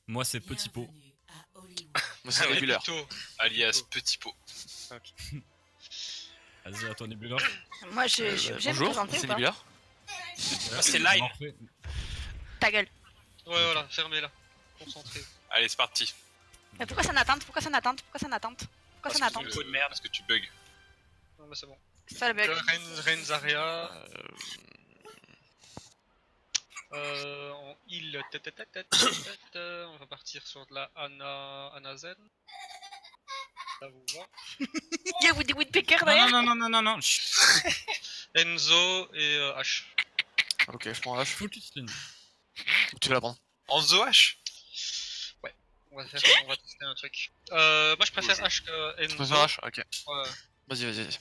Moi, c'est Petit Pot. Moi c'est Nebuleur. Alias Petit Pot. Vas-y, à toi, Nebuleur. Moi, je suis obligé de me Bonjour, présenter c'est ou pas? Nebuleur. c'est Line. Ta gueule. Ouais, voilà, fermez-la. Concentrez. Allez, c'est parti. Mais pourquoi ça n'attente? Pourquoi ça n'attente? Pourquoi ça n'attente? Pourquoi ça n'attente? Pot de merde. Parce que tu bugs. Non, mais c'est bon. C'est ça le bug. Rennes Zarya. En heal. On va partir sur de la Ana Zen. Ça vous va. Il y a Woodpecker Non, derrière. non. Enzo et H. Ok, je prends H. Full clean. Tu vas la prendre. Enzo H. On va tester un truc. Moi je préfère H que Enzo. Tu préfères H? Ok. Ouais. Vas-y.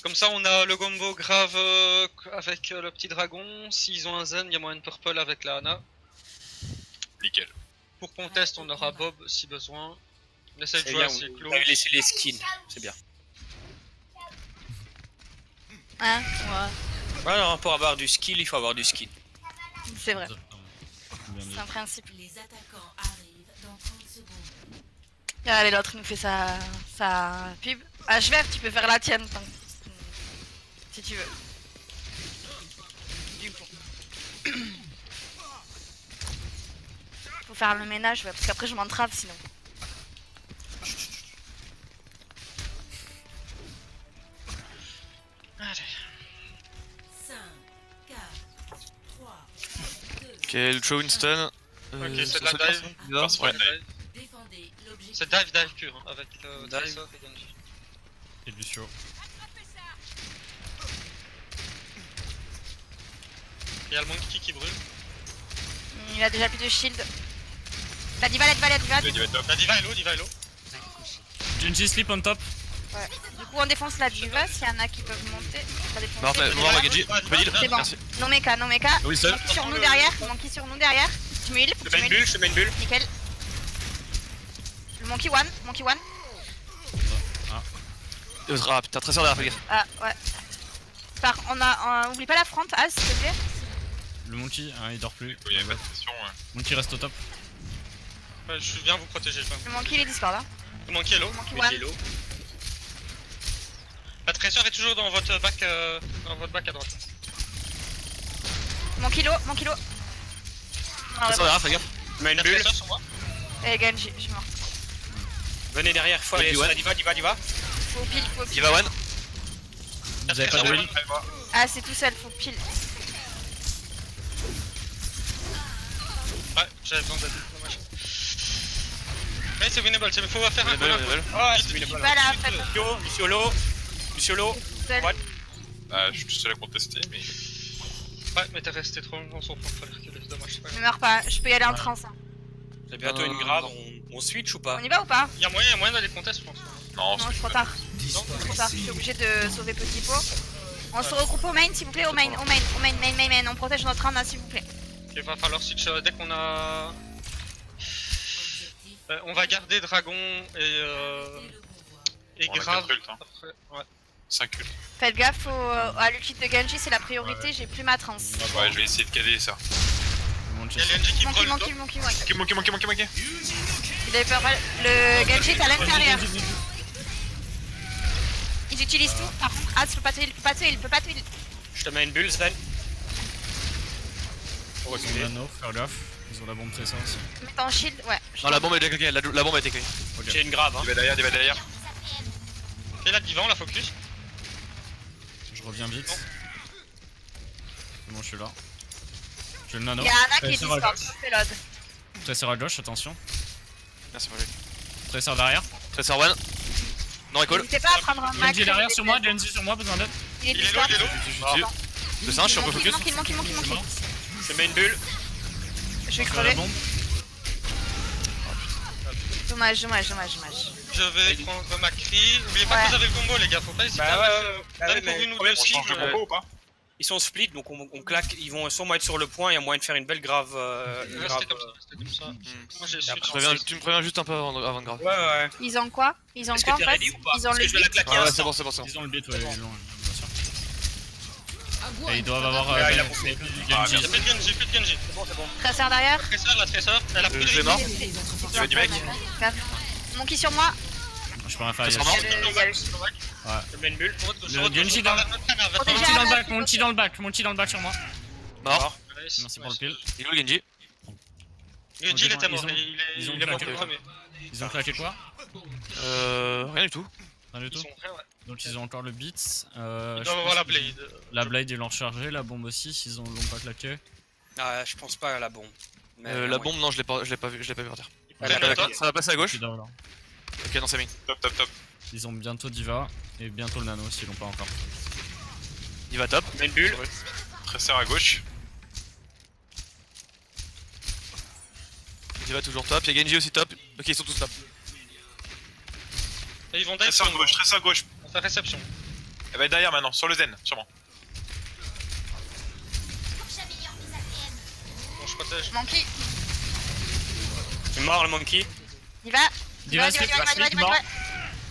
Comme ça on a le combo grave avec le petit dragon. S'ils ont un Zen, il y a moyen de purple avec la Ana. Nickel. Pour qu'on teste, on aura Bob si besoin. On essaie de C'est jouer bien, assez vous close. avez laissé les skins, c'est bien. Hein? Ouais. Ouais, non, pour avoir du skill, il faut avoir du skin. C'est vrai. Bien dit. C'est un principe. Les attaquants arrivent dans 30 secondes. Allez, l'autre il nous fait sa pub. HVF, tu peux faire la tienne. Si tu veux. Du coup. Faut faire le ménage, ouais, parce qu'après je m'entrave sinon. Allez. 5, 4, 3, 2, Ok, Ultra Winston. Ok, c'est sur de la cette dive. personne qui va. Ouais. défendez l'objectif. C'est dive pur hein, avec Dive. Tracer et Genji. Et Lucio. Il y a le monkey qui brûle. Il a déjà plus de shield. La diva. Il va top. La diva est low. Genji sleep on top. Ouais. Du coup on défonce la diva s'il y en a qui peuvent monter. On va défoncer. Non, on va Genji. Tu peux deal? C'est bon. Merci. Non mecha. Wilson. Monkey sur nous derrière. Tu me heal. Je mets une bulle. Nickel. Le monkey one. Ah putain, Tracer derrière, fais gaffe. Ah ouais. Oublie pas la front, As, s'il te plaît. Le monkey, hein, il dort plus. Il y a pas de pression. Monkey reste au top. Ouais, je viens vous protéger. Le monkey il est Discord là. Le monkey est low. Monkey Mais one. qui est low. La Tracer est toujours dans votre bac à droite. Monkey low. Ah, Tracer derrière, fais gaffe. Je mets une La bulle. Tracer sur moi. Et Genji, je suis mort. Venez derrière, il faut aller sur la diva. Faut pile. Diva One. Vous avez pas de heal. Ah, c'est tout seul, faut pile. Ouais, j'avais besoin d'aide. Dommage. Ouais, c'est winnable, faut faire un Winnable, goal. winnable. Ah, c'est une Voilà, faites Lucio low. What? Je suis tout seul à contester, mais. Ouais, mais t'es resté trop longtemps sur le point, fallait reculer, c'est dommage. Ne meurs pas, je peux y aller en transe. Hein. C'est bientôt une grave, on switch ou pas? On y va ou pas? Y'a moyen d'aller contest, je pense. Non, Non, c'est trop tard. Je suis obligé de sauver Petit Pot. On se regroupe au main, s'il vous plaît, au main. On protège notre âme, s'il vous plaît. Il va falloir switch dès qu'on a... on va garder Dragon et On a Grave. 4 ults, hein. Après, ouais. 5 ults. Faites gaffe à l'ulti de Genji, c'est la priorité, j'ai plus ma trans. Ouais, je vais essayer de caler ça. Le monkey. Y'a Genji qui brûle. Monkey. Monkey. Il avait peur. Le Genji est à l'intérieur. Ils utilisent tout. Par contre, As il peut pas tuer. Je te mets une bulle, Sven. Ils ont nano, faire gaffe. Ils ont la bombe Tracer aussi. Mets en shield, ouais. Non, la bombe est déjà claquée. La bombe a été claquée. J'ai une grave, hein. Il va derrière. Et là, diva, on la focus. Je reviens vite. C'est bon, je suis là. J'ai le nano. Il y a Anna qui est Tracer à Discord, gauche. fais l'ode. Tracer à gauche, attention. Merci, Marie. Tracer derrière. Tracer One. Non, recall. N'hésitez pas à prendre un max. Genji derrière sur moi, besoin d'aide. Il est Il est low, Discord. il est low. Je suis dessus. Le singe, je suis un peu focus. Monkey. Je mets une bulle. Je vais Sur la crever. bombe. Dommage. Je vais prendre ma cri. N'oubliez pas Ouais. que vous avez le combo, les gars, faut pas hésiter à ouais, mettre mais une ou problème, deux on skills. change de combo ou pas? Ils sont split, donc on claque. Ils vont sûrement être sur le point. Il y a moyen de faire une belle grave. Restez comme ça. Moi j'ai switch. Tu me préviens juste un peu avant de grave. Ouais. Ils ont quoi en Est-ce que t'es face? ready ou pas? Ils ont Parce le que je vais la beat. claquer Ouais, un ouais, instant. c'est bon. Ils ont le beat, ouais, ils l'ont, bien sûr. Et ils doivent avoir Ouais, il a Genji. bouffé. Genji. J'ai plus de Genji, plus de Genji. C'est bon, c'est bon. Tresseur derrière. La tresseur, elle a pris Je vais le mort. Les Tu veux du mec? Grave. Monkey sur moi. Je peux rien faire. Ça il y sera a- mort. Il y a le- Je mets une bulle. Le Genji dans Protégé Mon à ulti dans le la back, mon ulti dans le back, mon ulti dans le back sur moi. Mort. Merci pour le pile. Il est où le Genji? Genji, il était mort. ils ont Il est mort claqué. le premier. Ils ont claqué quoi? Rien du tout. Rien du Ils tout. sont prêts, ouais. Donc ils ont encore le beat. Ils doivent avoir la blade. La blade ils l'ont rechargé, la bombe aussi s'ils l'ont pas claqué. Ah, je pense pas à la bombe. Mais La ouais. bombe, non, je l'ai pas vu, je l'ai pas vu par terre. Ils prennent le top. Ça va passer à gauche? Puis là, là. Ok, non, c'est mine. Top, top, top. Ils ont bientôt Diva et bientôt le nano s'ils l'ont pas encore. Il va top. Je mets une bulle. Tracer à gauche. Il va toujours top. Il y a Genji aussi top. Ok, ils sont tous top. Et ils vont dive Tracer sur à nous. gauche, tracer à gauche. On fait réception. Elle va être derrière maintenant, sur le zen, sûrement. Bon, je protège. Monkey. Il est mort le monkey. Il va. Diva, Diva, Diva, Diva, Diva, Diva.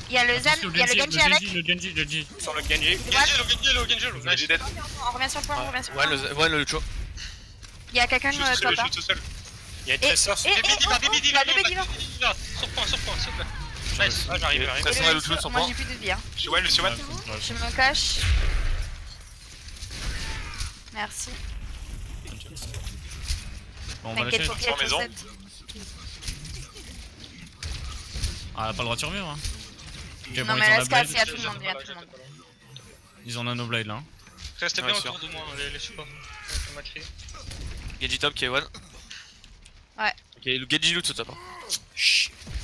Il y a le Zen, il y a le Genji avec. Le Genji. Sur le Genji. Genji, Genji dead. On revient sur le point, on revient sur le Ouais, point. le Lucho. Il y a quelqu'un Je suis toi tout seul, je pas. suis tout seul. Il y a Et, Tracer. et, Bébé Diva, bébé il Diva, a bébé Diva. Sur point, s'il te plaît. Nice. Ah, j'arrive, j'arrive. Tracer à Lucho, son Moi point. j'ai plus de vie. Hein. Je suis one, je suis one. Je me cache. Merci. Bon, on va T'inquiète, lâcher. faut qu'il y ait Sans maison. Chaussette. Ah, elle a pas le droit de survivre hein. Ok, Non bon, mais ils ont la laisse casser, il y a blade. tout le monde, il y a tout le monde. Ils ont nano blade là. hein. Restez Ouais, bien sûr. autour de moi, les supports. On m'a crié. Genji top qui est one. Ouais. Ok, le Genji loot top. hein.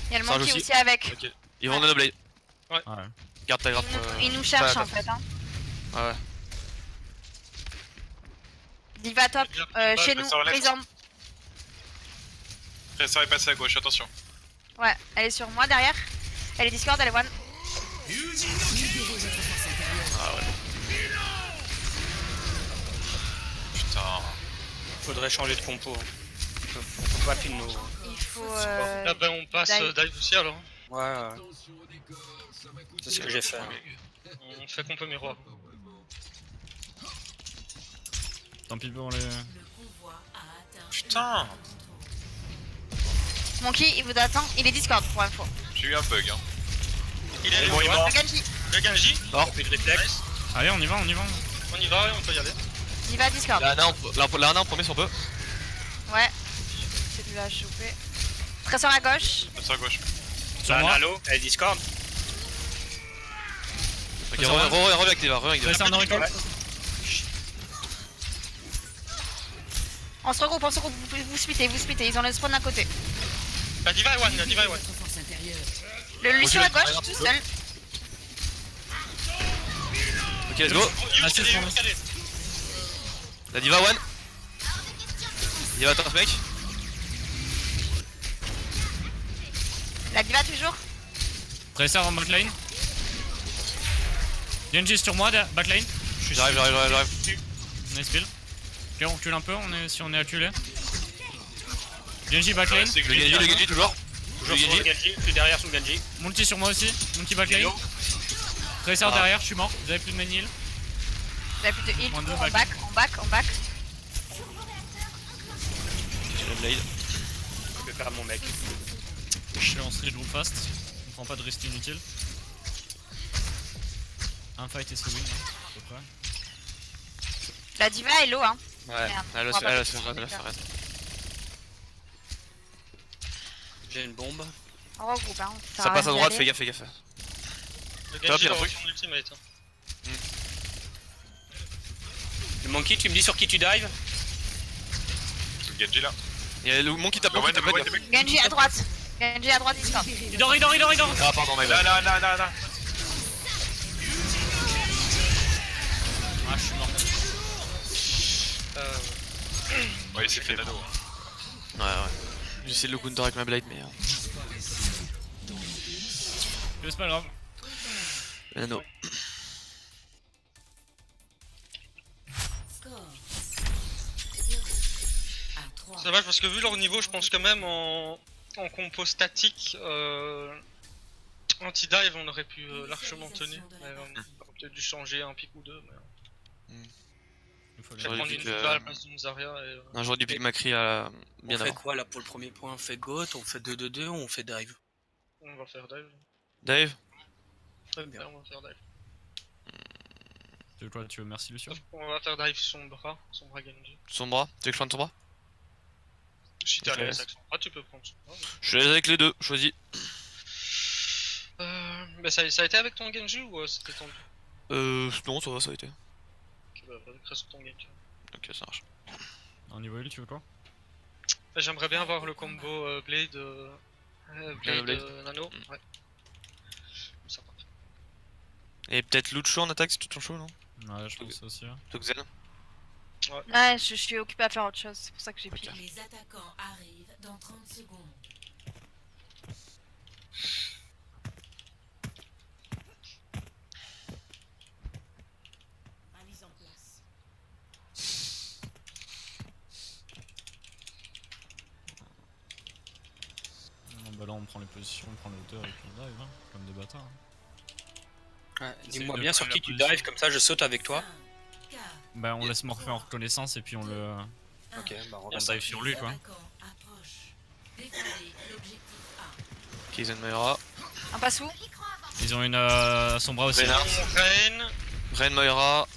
Il y a le Ça Monkey aussi. aussi avec. Ok. Ils vont nano blade. Ouais. Garde ta grappe. Il nous cherche ouais, en fait. Hein. Ouais. Diva top, chez nous, sur la left. prison. Tracer est passé à gauche, attention. Ouais, elle est sur moi derrière. Elle est Discord, elle est one. Putain. Faudrait changer de compo. On peut pas pile nos. Il faut. Là, ben, on passe dive. dive aussi alors. Ouais, ouais. C'est ce que j'ai fait. On fait qu'on peut miroir. Tant pis pour les. Le convoi a atteint. Putain. Monkey, il vous attend. Il est Discord pour info. J'ai eu un bug, hein. Il est Bon, il est mort. Le Genji. Le Genji. Mort. Plus de réflexe. Allez, on y va, on y va. On y va, on peut y aller. Diva Discord. La Ana en premier si on peut. Ouais. C'est du lâche chopé. Tresseur à gauche. Tracer à gauche. Sur Là, moi. Nalo, elle est Discord. Ok, Ça va reviens avec Diva, reviens avec Diva. Tracer un recall. Ouais. On se regroupe, vous splittez, ils ont le spawn à côté. La diva est one, la diva est one. Force intérieure. Le Lucio à gauche, regarde, tout tu seul. Ok, let's go. Ah, c'est sur moi. La Diva one. Diva top mec. La Diva toujours. Tracer en backlane. Genji sur moi, backlane. J'arrive. Nice pile. Ok, on recule un peu, si on est acculé. Genji backlane. C'est Le Genji toujours. Toujours sur le Genji. Je suis derrière sous le Genji. Multi sur moi aussi. Multi backlane. Hello. Tracer derrière, je suis mort. Vous avez plus de main heal. Vous avez plus de heal, Moins deux, en back. back. J'ai le blade. Je vais faire mon mec. Je suis en street group fast. On prend pas de risque inutile. Un fight et c'est win, hein, à peu près. La Diva est low, hein. Ouais, Merde, elle on va pas a faire fait ça. raid. J'ai une bombe. On regroupe, hein. Ça passe à droite, fais gaffe. Le Top, Genji il y a un va truc. son ultimate. Hein. Le monkey, tu me dis sur qui tu dives? Le Genji là. Il y a le mon qui tape, Le mon qui one, tape. le one, Genji à droite. Discord. Il dort. Ah, pardon, my bad. Là. Ah, je suis mort. Ouais, il s'est fait nano. Ouais. J'essaie de le counter avec ma blade, mais. Mais c'est pas grave. Nano. Score 0 à 3. C'est dommage parce que vu leur niveau, je pense que même en compo statique, anti-dive, on aurait pu largement tenir. Mais, on aurait peut-être dû changer un pic ou deux. Mais... Il faut J'aurais Je vais prendre dû une pique, Diva à la place d'une Zarya et... Non, j'aurais dû pick Macri à On bien fait avant. quoi là pour le premier point? On fait GOAT, on fait 2-2-2 ou on fait dive? On va faire dive. Dave, Très bien. On va faire dive. Tu veux quoi? Tu veux merci Lucio? On va faire dive Sombra Genji. Sombra, tu veux que je prenne Sombra? Si t'es à Ok. l'aise avec Sombra, tu peux prendre Sombra. Je suis à l'aise avec les deux, choisis. Mais ça a été avec ton Genji ou c'était tendu? Non, ça va, ça a été. Ok, bah vas-y, sur ton Genji. Ok, ça marche. En niveau heal, tu veux quoi? J'aimerais bien voir le combo Blade, Blade. Nano. Mm. Ouais. Ça part. Et peut-être Lucho en attaque si tu te sens chaud, non? Ouais, je pense aussi. Toxel. Ouais, je suis occupée à faire autre chose, c'est pour ça que j'ai piqué. Les attaquants arrivent dans 30 secondes. Mise en place. Bah là, on prend les positions, on prend les hauteurs et puis on dive, hein, comme des bâtards. hein. Ouais, J'essaie dis-moi de bien sur prendre qui la tu position. dives, comme ça je saute avec toi. 5, 4, Bah, on laisse Morpher en reconnaissance et puis on le. Ok, bah on On va ça. dive sur lui, quoi. attaquants approchent. Décollez l'objectif A. Kizen Moira. On passe où? Ils ont une Sombra aussi. Reinhardt. Rain. Ren Moira.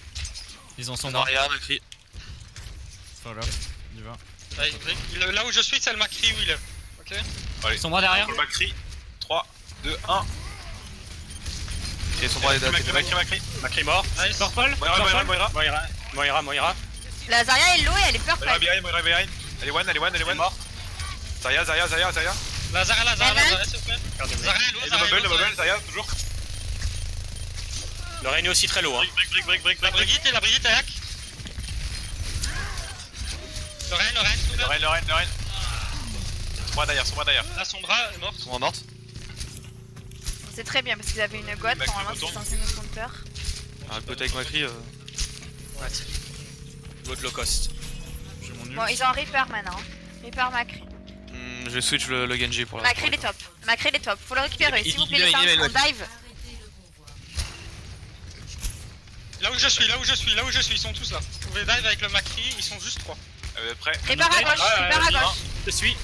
Ils ont Sombra. Zarya, Macri. Voilà, il va. Là où je suis, c'est le Macri où il est. Ok. Sombra derrière. Pour le Macri. 3, 2, 1. Et Sombra est Macri, Macri, Macri. Macri mort. Nice. Purple. Moira, Moira, Moira. Moira. La Zarya est low et elle est Moira purple. behind, Moira behind. Elle est one, elle est one, elle est one. Mort. Zarya, s'il te plaît. La Zarya, s'il te plaît. Zarya est low, Et le Zarya est bubble, low, Zarya, toujours. Le Rain est aussi très low. Hein. Brick. La Brigitte est hack. Le Rain, tout Le Ren. Sombra derrière. La Sombra est morte. Sombra morte. C'est très bien parce qu'ils avaient une gotte, Mec, normalement le c'est bouton. censé nous counter. Ah, le pote avec Macri. Ouais, c'est God low cost. J'ai mon nul. Bon, ils ont un Reaper maintenant. Reaper Macri. Je vais switch le Genji pour la. Macri il est top. Macri il est top. Faut le récupérer. S'il vous plaît, il les est Saints, loin. on dive. Là où je suis, ils sont tous là. Vous pouvez dive avec le Macri, ils sont juste 3. Prêt. Reaper à gauche, Reaper à gauche. Je suis.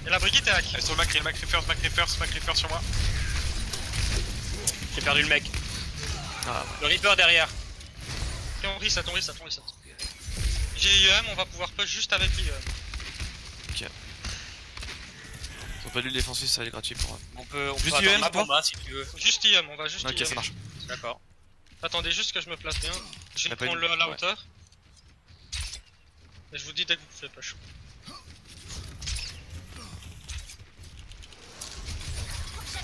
Et la Brigitte est hack. Elle est sur le Macri first sur moi. J'ai perdu le mec. Ah, Le Reaper derrière. Et on reset. J'ai IEM, on va pouvoir push juste avec l'IEM. Ils ont pas lu le défensif, ça va être gratuit pour eux. On peut Juste attendre UM, ma c'est pas bomba si tu veux. Juste IEM, on va juste Ok, IEM. ça marche. D'accord. Attendez juste que je me place bien. Je On a vais pas prendre eu- le à la ouais. hauteur. Et je vous dis dès que vous pouvez push.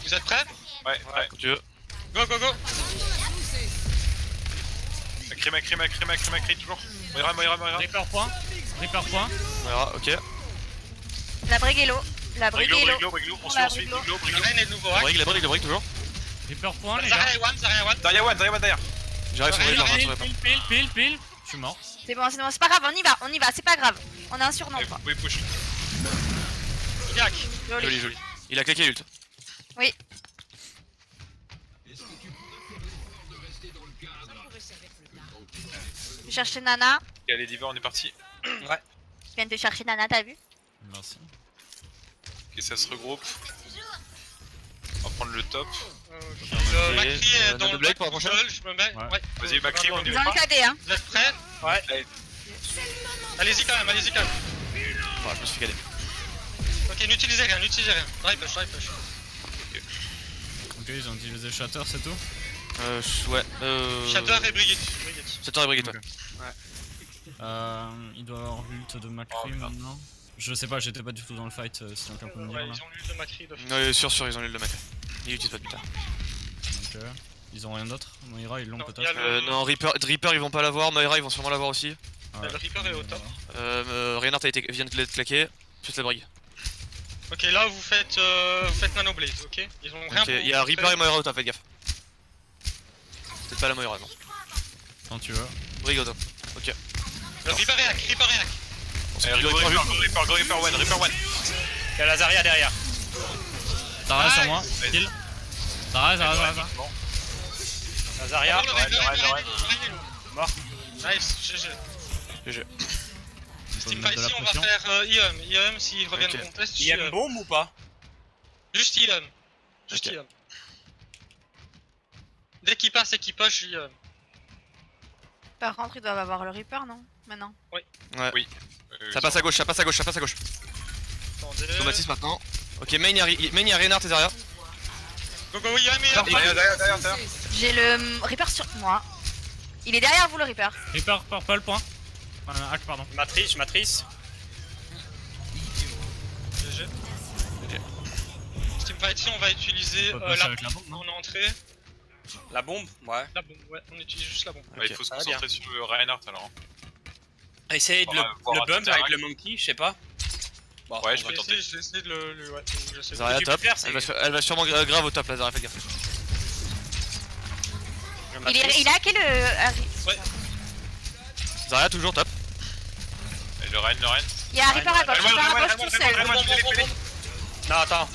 Vous êtes prêts? Ouais. Quand tu veux. Go. Macri, toujours. Moira. Reaper point. Moira, ok. La Brig est low. La Brig est low. Briglo. On La suit. Briglo. Le Rain est de nouveau hack. Le break toujours. Reaper point, les gars. Zarya est one. Zarya one derrière. J'arrive sur Reaper, Pile. Je suis mort. C'est bon, c'est pas grave, on y va, c'est pas grave. On a un surnombre. Vous pouvez push. Il est hack. Joli. Il a claqué l'ult. Oui. Je vais chercher Nana. Et allez, Diva, on est parti. Je viens de te chercher Nana, t'as vu? Merci. Ok, ça se regroupe. On va prendre le top. Le Macri est dans Nano le Blade back pour la tout prochaine. seul, je me mets. Ouais. Ouais. Vas-y, Macri, on y Ils va. ont le KD, hein. Vous êtes prêts? Ouais. Allez-y quand même. Voilà, je me suis calé. Ok, n'utilisez rien. Drive push. Ok, ils ont utilisé Shatter, c'est tout. Ouais. Shatter et Brigitte. Shatter et Brigitte, ouais. Il doit avoir l'ult de Macri maintenant. Je sais pas, j'étais pas du tout dans le fight, si quelqu'un peut me dire Ouais, là. ils ont lu le Macri de Ouais, sûr, ils ont l'ult de Macri. Ils utilisent pas de butin. Ok. Ils ont rien d'autre. Moira, ils l'ont Non, peut-être. y a le- Non, Reaper ils vont pas l'avoir. Moira ils vont sûrement l'avoir aussi. Ouais. Le Reaper est au top. Reinhardt vient de claquer. Plus la Brig. Ok, là vous faites Nano Blade, ok? Ils ont rien Ok, pour il y a vous Reaper faire. et Moira au top, faites gaffe. Peut-être pas la Moira, non. Quand tu veux. Brig au top. Ok. Le Reaper est hack. On se Allez, dit go Reaper one. Il y a la Zarya derrière. Zarya sur moi. Vas-y. Kill. Zarya. Bon. La Zarya. D'abord, le Rain le Rain. est low. Mort. Nice, GG. GG. Faut Team mettre fight de la ici, on va pression. faire IEM. IEM, s'ils reviennent Ok. contest, Il y a une bombe ou pas? Juste IEM. Juste Ok. IEM. Dès qu'il passe et qu'il push, IEM. Par contre, ils doivent avoir le Reaper, non? Maintenant. Ça passe à gauche, ça passe à gauche, ça passe à gauche. Attendez. Automatisme maintenant. Ok, main y'a Reinhardt et Zarya. Go go, IEM, IEM. Derrière. J'ai le Reaper sur moi. Il est derrière vous, le Reaper. Reaper, purple, point. Hack, pardon. Matrice, matrice. GG. Team fight ici, on va utiliser On peut passer la avec la bombe, non? en entrée. La bombe? Ouais. La bombe, ouais, on utilise juste la bombe. Bah, il faut se ça va concentrer sur le Reinhardt alors. Essayez de Ouais, voir le un bump interact. avec le monkey, je sais pas. Bon, Ouais, on je va- peux tenter. J'ai essayé de le ouais, j'essaie de- Zarya tu peux top. faire, c'est- Elle va sûrement grave au top là, Zarya, faites gaffe. le Il, matrice. il a hacké le Harry. Zarya toujours top. Et le Rein. Il y a un Reaper à gauche, Reaper à gauche tout seul. Non, attends.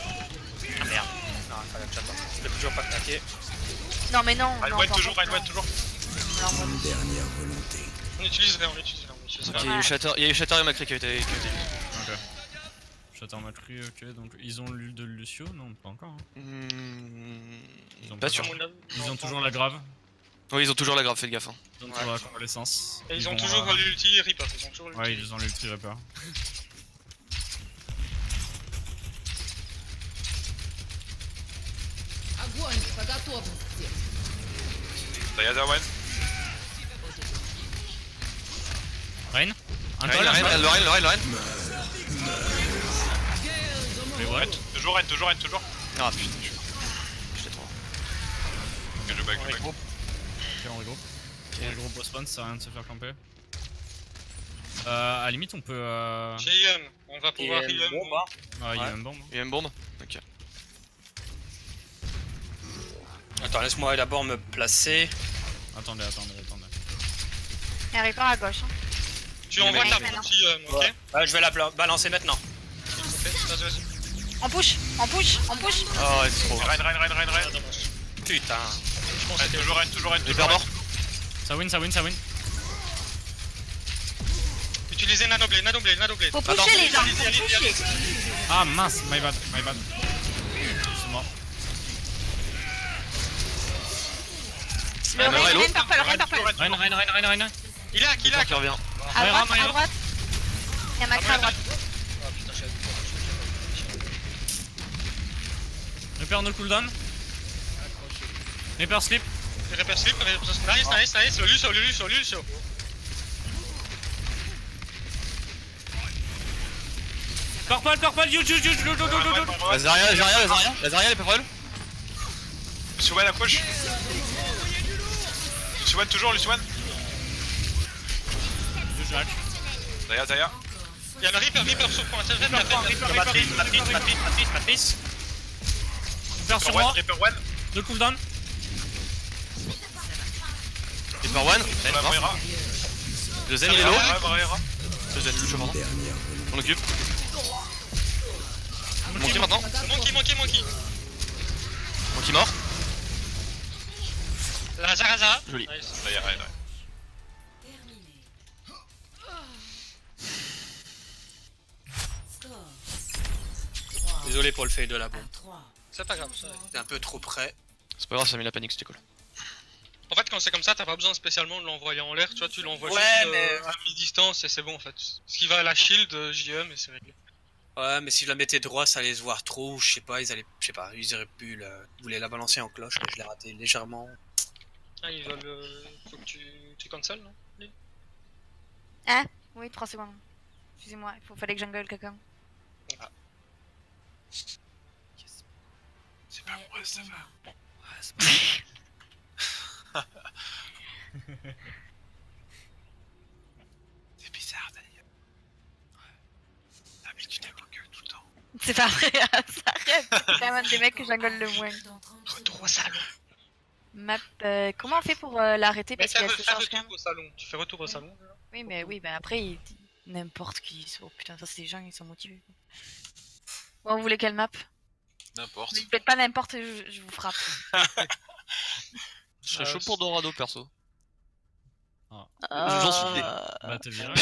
Ah merde. Non, il fallait que j'attende. Je peux toujours pas claquer. Non, mais non. Rein non, One par toujours, contre, Rein One non. toujours. On utilise rien, on utilise rien. Ok, il y a eu Shatter et Macri qui a été. Ok. Shatter Macri, ok, donc ils ont l'huile de Lucio? Non, pas encore. Hein. Ils ont Pas sûr. Ils ont toujours la grave. Oui, ils ont toujours la grave, faites gaffe. Hein. Ils ont toujours la convalescence. Et ils ont vont, toujours l'ulti Reaper, ils ont toujours Ouais, l'ulti. ils ont l'ulti Reaper. Огонь по готовности. Derrière One. Rein? Un Le toll, un toll. Rein. Mais ouais. Toujours Rein. Ah putain, j'étais trop. Ok, je back. Ok, on regroupe. On regroupe au spawn, ça sert à rien de se faire camper. À la limite, on peut. J'ai IEM, on va Et pouvoir une IEM. bombe, hein. Ah, il y a Ouais. une bombe. Il y a une bombe. Ok. Attends, laisse-moi d'abord me placer. Attendez. Il y a un Reaper à gauche. Hein. Tu envoies ta maintenant. petite IEM, ok? Ouais, je vais la balancer maintenant. Ok, vas-y. On push. Oh, ouais, c'est trop. Rein. Putain. Je pense que Toujours Rein. Reaper mort. Ça win. utilisez Nanoblade. Faut Attends. pusher les gens. Allez-y, Faut allez-y, pusher. Ah mince, my bad. C'est mort. Le Ah, Rein Hello. purple. Rein. Il a, Reaper qui revient. À Ouais, droite, Rein, à droite. Il y a Macri à droite. Ah putain, je savais Reaper no cooldown. Reaper slip. pas. Reaper slip, nice. Le Lucio. Purple, huge. La Zarya, elle est pas folle. Lucio One approche. Lucio One toujours, Lucio One. Huge hack. Derrière. Il y a le Reaper sur point, c'est le Reaper. Matrice. Reaper sur moi. Reaper One. No cooldown. Reaper one. Sur la Moira. Le Zen il est low. Moira. Le Zen, Lucio, pardon. On occupe. Monkey maintenant. Monkey. Monkey mort. La Zaraza. Joli. Nice. Derrière Rein. Terminé. Score. 3 Désolé pour le fait de la à bombe. 3. C'est pas grave, ça. T'es un peu trop près. C'est pas grave, ça a mis la panique, c'était cool. En fait, quand c'est comme ça, t'as pas besoin spécialement de l'envoyer en l'air, tu vois, tu l'envoies Ouais, juste mais- à mi-distance et c'est bon en fait. Ce qui va à la shield, JM et c'est réglé. Ouais, mais si je la mettais droit, ça allait se voir trop, ou je sais pas, ils auraient pu ils voulaient la balancer en cloche, mais je l'ai raté légèrement. Ah, ils veulent. Faut que tu cancel, non? Oui, 3 secondes. Excusez-moi, fallait que j'engueule quelqu'un. C'est pas moi, ça va. C'est bizarre d'ailleurs. Ah mais tu t'engueules tout le temps. C'est pas vrai, ça arrête. C'est quand même un des mecs que j'engueule le moins. Dans 30 Retour au salon. Map, comment on fait pour l'arrêter Mais parce qu'elle se fais charge quand retour même? au salon. Tu fais retour au salon. Oui, mais après, n'importe qui. Oh putain, ça c'est des gens, ils sont motivés. Bon, vous voulez quelle map? N'importe. Ne faites pas n'importe, je vous frappe. Je serais chaud pour Dorado perso. J'en suis. Bah t'es viré.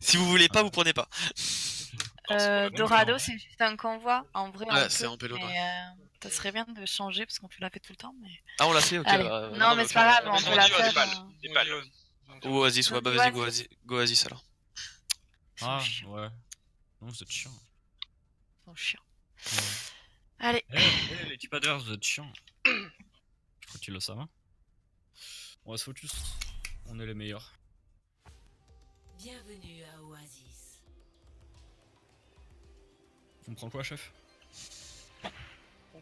Si vous voulez pas, vous prenez pas. Dorado, c'est juste un convoi. En vrai, Ouais, on c'est peut, en pélo, mais ça serait bien de changer parce qu'on peut la fait tout le temps. Mais... Ah, on l'a fait, ok. Allez. Non, mais c'est pas grave, on vas-y, peut la vas-y, faire. vas-y. Des balles. Ou Oasis, ouais, bah vas-y, go Oasis alors. Ah, chiant. ouais. Non, vous êtes chiant. Ils sont chiants. Ouais. Allez. L'équipe adverse, vous êtes chiant. Je crois que tu le savais. On va se focus. On est les meilleurs. Bienvenue à Oasis. On prend quoi, chef? On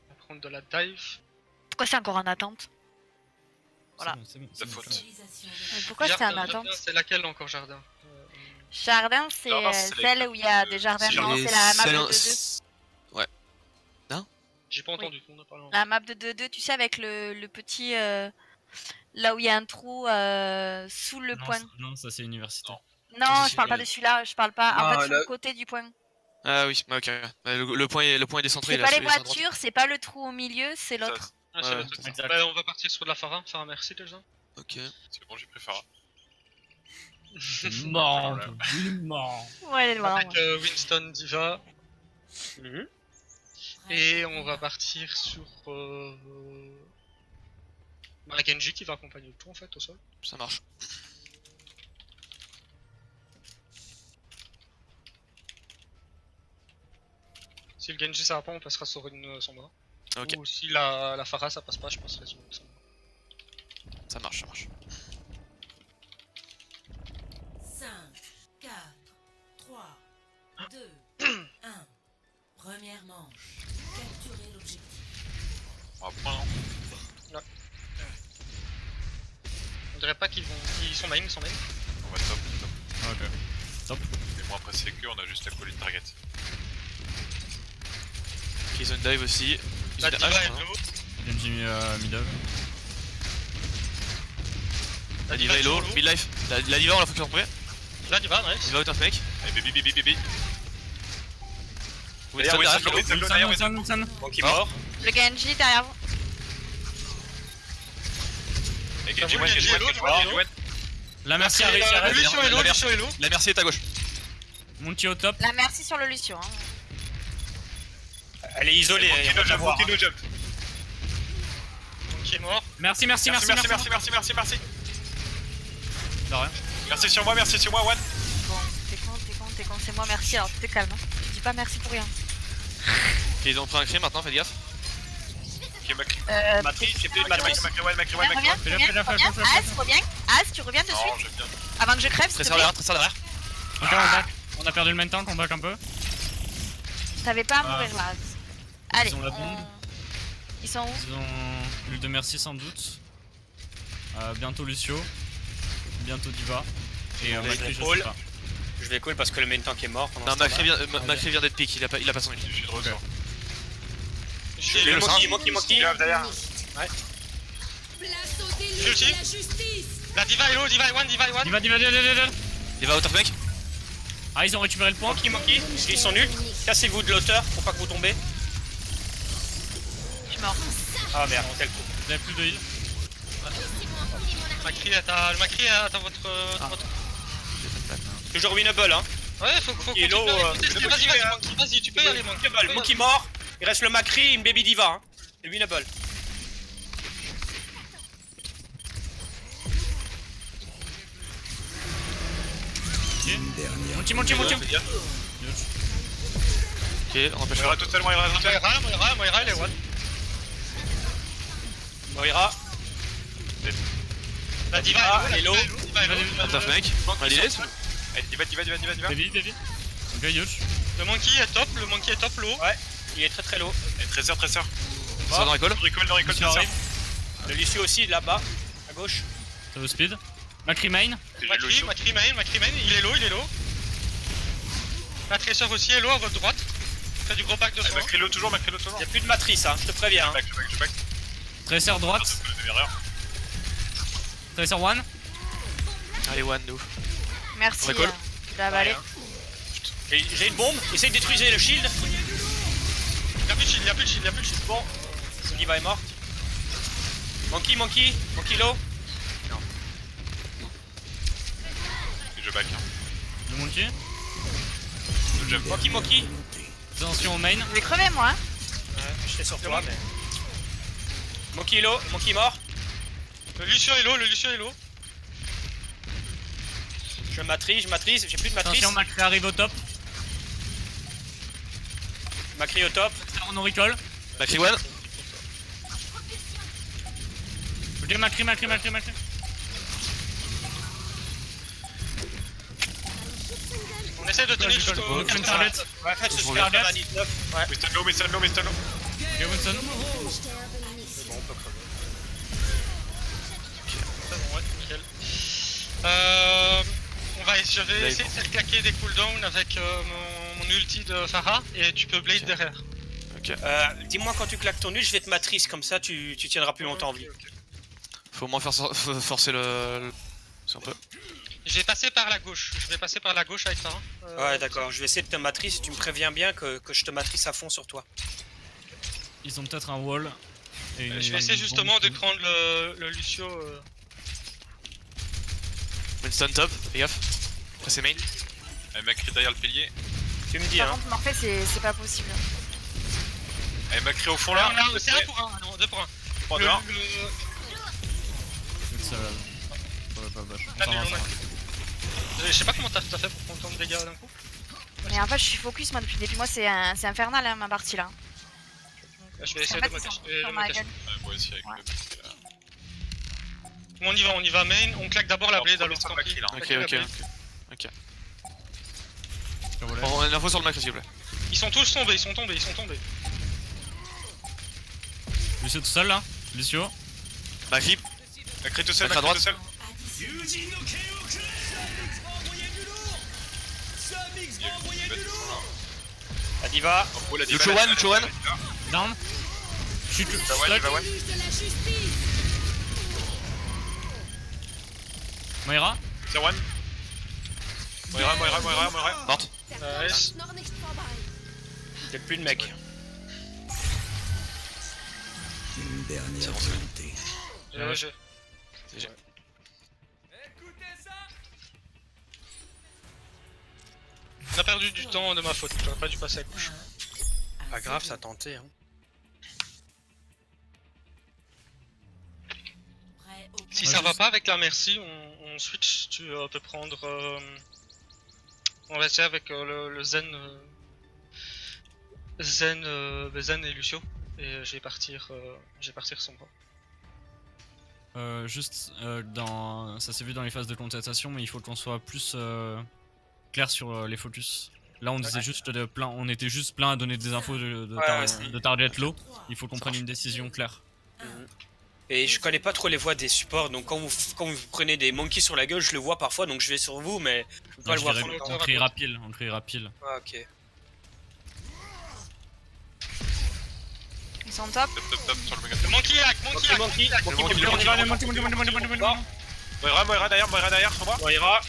va prendre de la dive. Pourquoi c'est encore en attente? Voilà. C'est bon, De c'est bon. faute. Utilisation de Mais pourquoi c'est en Jardin, attente? c'est laquelle encore, Jardin? Jardin, c'est Jardin, c'est celle où il y a des jardins. c'est Non, Et c'est la map celle- de 2-2. J'ai pas entendu, on a parlé en... La map de 2-2, tu sais, avec le petit. Là où il y a un trou sous le point. Non, ça c'est université. Non, Ça, je c'est- parle pas de celui-là, je parle pas. En Ah, fait, sur là- le côté du point. Ah oui, ok. Le point est décentré. C'est là, pas sur les centres. voitures, c'est pas le trou au milieu, c'est l'autre. Ah, c'est Ouais, le truc. exact. Bah, on va partir sur de la Farah. Farah, merci déjà. Ok. C'est bon, j'ai pris Farah. Mort, il est mort. Ouais, elle est marrant. Avec Winston Diva. Et on va partir sur bah, Genji qui va accompagner le tout en fait au sol. Ça marche. Si le Genji ça va pas, on passera sur une Sombra. Ok, Ou si la Farah ça passe pas, je passerai sur une Sombra. ça marche, ça marche. 5, 4, 3, 2, 1. Première manche. Capturez l'objectif. On va prendre. On dirait pas qu'ils vont. Ils sont main, ils sont main. On va top. Ok. Et moins pressé que, on a juste la colline target. Ils ont une dive aussi. Ils La ont une Diva hache, est hein. low. Genji middle. La diva est low. toujours Midlife. La diva, on la focus en premier. La Diva, nice. Diva out of mec. Allez, baby. Winston Winston derrière. low. Wilson, Wilson, Wilson. Monkey Ah. mort. Le Genji derrière vous. Et J'avoue, Genji, Genji est low, Genji est low. La merci a réussi à rester. Lucio est low, Lucio est low. La merci est à gauche. Monkey au top. La merci sur le Lucio. Hein. Elle est isolée, on va la voir. Monkey no jump. Qui est mort. Merci. Merci. De rien. Merci sur moi, One. Bon, t'es con, c'est moi, merci. Alors, tu te calmes. Hein. Je dis pas merci pour rien. Ok, ils ont pris un crime maintenant, faites gaffe. Ok, Matrice, j'ai plus de matrice. Reviens. As, tu reviens de Non, suite. j'aime bien. Avant que je crève, s'il te Tresseur plaît. derrière. Ok, on back. On a perdu le main tank, on back un peu. T'avais pas à mourir là, As. Allez, Ils ont la bombe. Ils sont où? Ils ont l'huile de merci sans doute. Bientôt Lucio. Bientôt Diva. Et On va Macri, je call. sais pas. Je vais cool parce que le main tank est mort. pendant Non, ce temps-là. Macri vient d'être pick, il a pas son ult. Je suis de retour. J'ai Le le Monkey. Derrière. Place au délit Justi. de la justice. La Diva est low, Diva est one. Diva. Diva out of mec. Ah, ils ont récupéré le point. Monkey. Ils sont nuls. Cassez-vous de l'auteur pour pas que vous tombez. Je suis mort. Ah merde, quel coup. Vous avez plus de heal. Macri est à votre. Toujours winnable, hein. Ouais, faut Il est low, continuer. Vas-y, tu peux y aller, Monkey. Monkey mort. Il reste le Macri, une Baby Diva. Hein. Et winnable. Monkey. Ok, on empêche Moira tout seul, Moira tout seul. Moira, elle est one. Moira. La Diva elle est low. out of mec. Allez, laisse. Allez, Diva. Baby. Ok, huge. Le Monkey est top low. Ouais. Il est très low. Et Tresseur. Ça va dans la colle. Recall, Lucio Tresseur. arrive. Le Lucio aussi, là-bas. À gauche. Ça veut speed. Macri main. Macri main, il est low. La Tresseur aussi est low à votre droite. Fait du gros pack de soin. Macri-lo toujours. Il n'y a plus de matrice, hein. Je te préviens. Hein. Je back. Tracer droite. Erreur. Tracer one. Allez, one, nous. Merci. Recall. Tu l'as avalé. J'ai une bombe. Essaye de détruire le shield. Il y a plus de shield. Bon. Diva est morte. Monkey low. back. Hein. Le monkey. Le jump. Moki Moki. Attention au main. Je vais crever moi. Hein. Ouais, je sur toi, mais. Moki low, Moki mort. Le Lucio est low, le Lucio est low. Je matrice, j'ai plus de matrice. Attention, Macri arrive au top. Macri au top. On recall. Macri one. Ok, Macri. On essaie de tenir jusqu'au... Aucun target. Ouais, faites ce Je super regarde. vanille 9. Ouais. Winston low. Ok, Winston. C'est bon, on peut crever. C'est bon, ouais, nickel. Je vais essayer de faire claquer des cooldowns avec mon ulti de Pharah et tu peux blade derrière. Dis-moi quand tu claques ton ult, je vais te matrice, comme ça tu tiendras plus longtemps en vie. Faut au moins forcer le... C'est un peu... Je vais passer par la gauche, avec Pharah. Ouais, d'accord, je vais essayer de te matrice, tu me préviens bien que je te matrice à fond sur toi. Ils ont peut-être un wall. Et Je vais essayer justement de prendre le Lucio. Winston top, fais gaffe. Après c'est main. Elle m'a crié derrière le pilier. Tu me dis, Par hein. contre, Morphée, c'est pas possible. Elle m'a crié au fond là. C'est 1 pour 1, non 2 pour 1. 3 2 1. Je sais pas comment t'as fait pour prendre tant de dégâts d'un coup. Mais en fait, je suis focus moi depuis le début. Moi, c'est infernal hein, ma partie là. Je vais essayer En de fait, me ils sont cacher. sur ma gueule. Ouais, moi aussi avec Ouais. le mec, là. On y va main, on claque d'abord la blade alors sur tant Macri pis. là. Ok. On a une info sur le Macri s'il vous plaît. Ils sont tous tombés. Lucio tout seul là. Lucio. Macri. Macri tout seul, Macri à Macri tout droite. seul. La diva. Oh, la diva, Lucio la one, diva, Lucio one. la diva. Down. Je suis Bah ouais, diva, ouais. Plus de la justice. Moira. C'est one. Moira. Morte. Nice. Noch nicht vorbei. Y'a plus de mec. C'est bon, c'est bon. GG. GG. On a perdu du temps de ma faute, j'aurais pas dû passer à gauche. Pas grave, ça a tenté. Hein. Prêt au Si Ouais, ça va juste- pas avec la merci, on switch, tu peux prendre... on va essayer avec le Zen... Zen et Lucio. Et je vais partir sans bras. Juste ça s'est vu dans les phases de contestation, mais il faut qu'on soit plus clair sur les focus. Là on disait juste on était juste plein à donner des infos de target low. Il faut qu'on prenne une décision claire. Et je connais pas trop les voix des supports, donc quand vous prenez des monkeys sur la gueule, je le vois parfois, donc je vais sur vous, mais je peux pas Non, le voir je trop dirais- longtemps. on criera pile. Ah, ok. Ils sont top. Top sur le méga. Monkey hack. Monkey, Moira derrière, sur moi. Moira.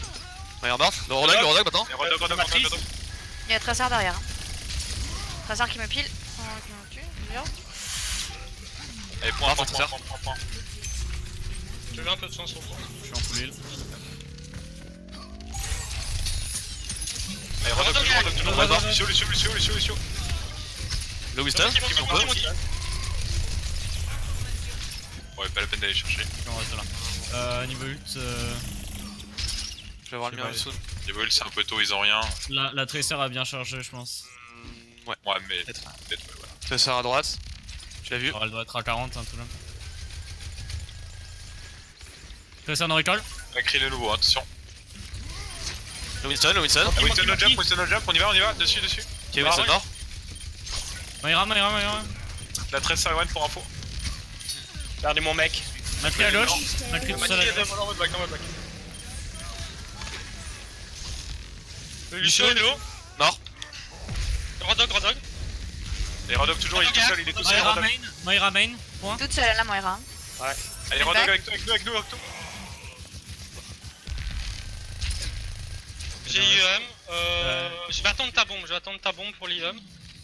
Regarde morte. Le Rodog maintenant. Et Rodog. Il y a Tracer derrière. Hein. Tracer qui me pile. Qui me tue. Bien. Allez, point. J'ai eu un peu de sens au fond. Je suis en full heal. Allez, Rodog toujours. Lucio. Le Winston. Monkey, Si on peut. Ouais, pas la peine d'aller chercher. On reste là. Niveau ult, Je vais avoir le mien soon. Les vols, c'est un peu tôt, ils ont rien. la Tracer a bien chargé, je pense. Ouais. Ouais, mais peut-être, ouais, voilà. Ça sert à droite. Tu l'as vu. Alors, elle doit être à 40, hein, tout là. Tracer no recall. Macri le nouveau, attention. Le Winston. Ah, Winston no jump, on y va, dessus. Ok, Winston mort. Moira. La 13 sur one pour info. Regardez mon mec. Macri à gauche. Macri tout seul à gauche. En mode back. Le Lucio est low. Mort. Rodog. Et Rodog toujours, il est tout seul, Moira main. Point. Toute seule là, Moira. Allez, Rodog avec nous. J'ai IEM. Je vais attendre ta bombe pour l'IEM.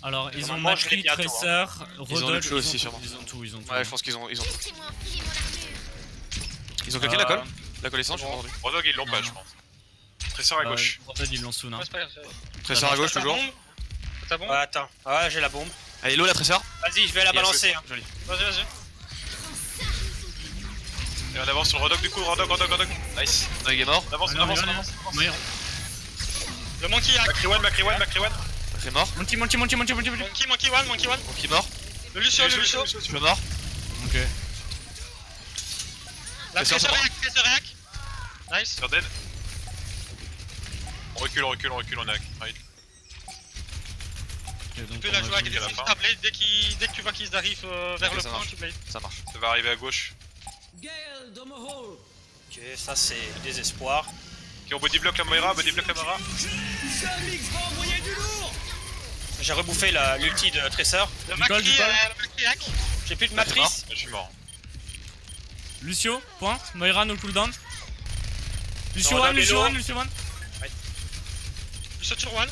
Alors, ils ont Normalement, je l'ai Macri, bientôt, Tracer, Ils ont Rodog. le show aussi, sûrement. Ils ont tout. Ouais, je pense qu'ils ont. Ils ont Laissez-moi enfiler mon armure. claqué la colle. La colle essence, j'ai Bon. entendu. Rodog, ils l'ont pas, je pense. Tressor à gauche. En fait, ils l'ont soon. Hein. Ouais, c'est pas grave. Tressor à gauche Ta toujours. bombe. Ta bombe. Ouais, attends. Ouais, j'ai la bombe. Allez, l'eau la Tressor. Vas-y, je vais la balancer. Hein. Joli. Vas-y. Et on avance sur le Rodog du coup, Rodog. Nice. Il est mort. On avance. Meilleur. Le monkey hack. Makriwan. C'est mort. Monty. Monkey one. Monkey mort. Le Lucio. Je suis mort. Ok. La Tressor, Tressor hack. Nice. Sur dead. On recule, on est hack. Right. Ok, donc Tu peux on la a jouer avec joué des à la fonds fin. de ta blade dès que tu vois qu'ils arrivent vers Ok, le ça point, marche. tu blade. Ça marche. Ça va arriver à gauche. Ok, ça c'est désespoir. Ok, on body block la Moira. J'ai rebouffé l'ulti de Tressor. Le Nicole, Macri hack. J'ai plus de C'est matrice. Je suis mort. Lucio, point. Moira, no cooldown. Lucio Non, 1, là, Lucio vélo. 1, Lucio 1. Lucio sur one.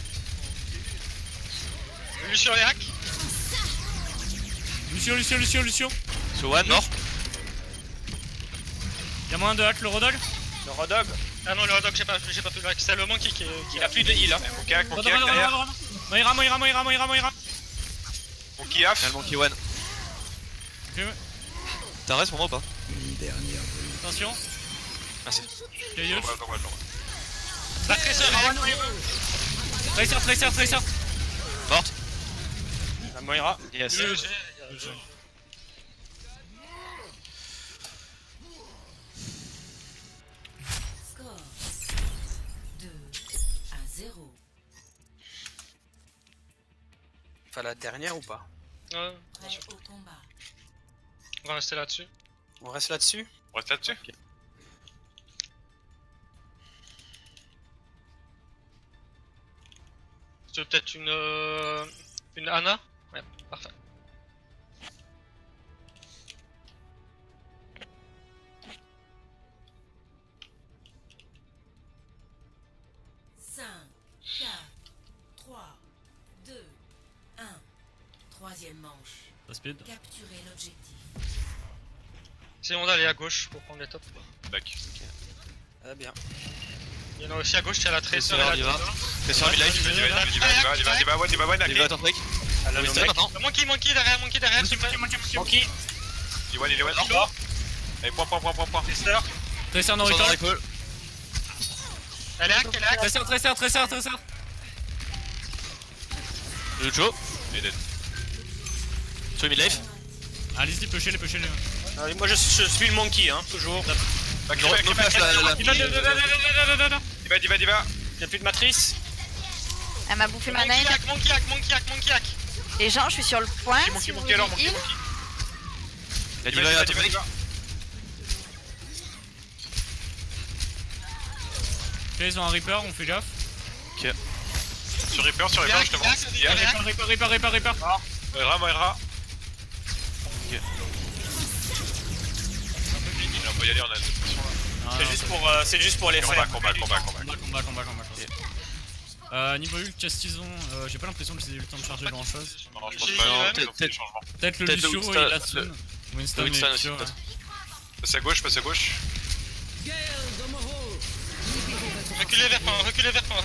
Lucio hack. Lucio. Sur one mort. Y'a moyen de hack le Rodog. Le Rodog. Ah non, le hot dog, j'ai pas pu le hack. C'est le monkey qui Il a plus de heal. Hein. Monkey hack derrière. Moira. Monkey half. Il y a le Monkey one. Ok, T'as reste pour moi ou pas? attention. Merci. Caillou. La Tressor hack. Tracer. Morte. La Moira. Yes. Score 2-0. Enfin, la dernière ou pas? Ouais, Prêt au combat. on va rester là-dessus. On reste là-dessus? On reste là-dessus. Tu veux peut-être une Anna? Ouais, parfait. Troisième manche. Ça speed. Capturer l'objectif. Sinon, on va aller à gauche pour prendre les tops. Back. Ah bien. Il y en a aussi à gauche, il y a la Tressor Tressor, et il la va. Tressor. Tressor mid-life. Diva, Il va attendre break. Ah, là, le Winston mec. maintenant. Monkey derrière, s'il vous plaît. Monkey. Il est one. Allez, point. Tressor. Tracer no Tressor dans recall. recall. Elle est hack. Tracer. Le Lucio. Il est dead. Sur mid-life. Allez-y, pushez-les. Allez, moi je suis le Monkey, hein, toujours. Back. No flash la. Diva. Y'a plus de matrice. Elle m'a bouffé ma name. Monkey hack. Les gens, je suis sur le point. Si vous Monkey alors, voulez heal. La Diva est attendre break. Ok, ils ont un Reaper, on fait gaffe. Sur Reaper, justement. Reaper. Moira. On peut y aller, on a une pression là. C'est juste pour les faire. Combat. Niveau ult, Castison, j'ai pas l'impression que c'est eu le temps de charger grand chose. Non, je pense J'ai- pas. non, Ils ont peut-être- fait des changements. Peut-être le Peut-être le Lucio, Winston- il a soon. Winston et Winston aussi, Lucio, peut-être. Passe à gauche. Reculez vers point.